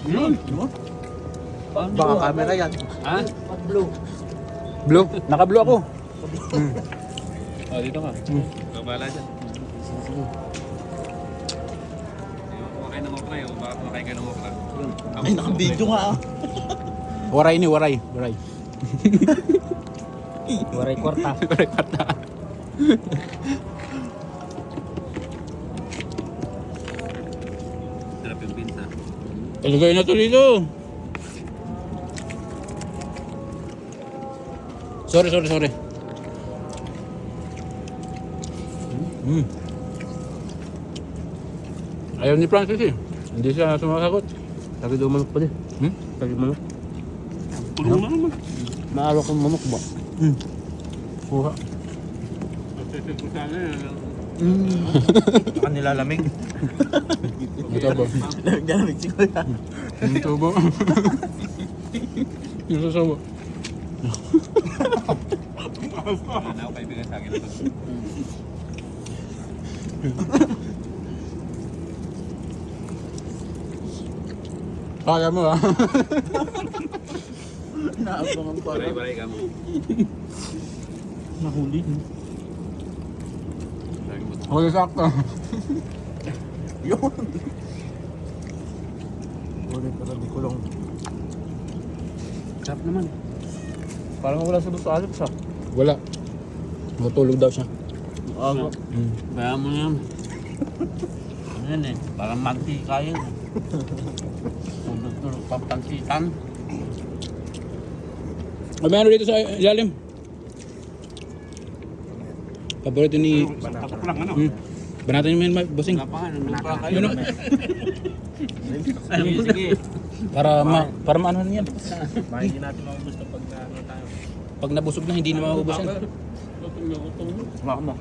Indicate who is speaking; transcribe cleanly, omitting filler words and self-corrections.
Speaker 1: Yun.
Speaker 2: Baka camera yan.
Speaker 1: Ha?
Speaker 2: Blue.
Speaker 3: Blue? Naka-blue ako.
Speaker 1: Oh, dito ka. Kabala dyan. Kumakain ng okra yun. Baka kumakain ka ng okra.
Speaker 2: Ay, naka-video nga ah.
Speaker 3: Waray ni waray. Waray.
Speaker 2: Waray kwarta.
Speaker 3: Waray kwarta.
Speaker 1: Sarap yung pinsa.
Speaker 3: Talagay na to dito. Sorry. Ayaw ni Francis eh. Hindi siya sumasagot.
Speaker 2: Lagi daw manok pa din. Lagi manok.
Speaker 1: Tulong na naman.
Speaker 2: Maaraw kong manok ba?
Speaker 3: Kuha.
Speaker 1: Pagsisit ko sana yun.
Speaker 2: Baka nilalamig.
Speaker 3: Ito ba?
Speaker 2: Nilalamig si Kuya.
Speaker 3: Ito ba? Yung sasawa.
Speaker 1: Wala ako kaibigan sa akin.
Speaker 3: Kaya mo ah.
Speaker 2: Naabangan pa rin.
Speaker 1: Baray-baray ka mo.
Speaker 2: Nahuli.
Speaker 3: Wala sakto.
Speaker 2: Yun. Ulit ka rin di kulong.
Speaker 1: Sarap naman.
Speaker 2: Parang wala sa gusto alip siya.
Speaker 3: Wala. Matulog daw siya.
Speaker 2: Aga.
Speaker 1: Kaya mo yan. Ano yan eh. Parang mantika yun. Tulog-tulog papansitan.
Speaker 3: May ano dito sa ilalim? Paborito ni...
Speaker 1: Tatok lang ano.
Speaker 3: Banatan mo yun, bossing.
Speaker 1: Wala pa nga. Nandun pa kayo.
Speaker 3: Yun,
Speaker 1: Sige.
Speaker 3: para maano yan.
Speaker 2: Hindi natin maubos kapag tayo.
Speaker 3: Pag nabusog na, hindi na maubos yan.
Speaker 2: Wala mo.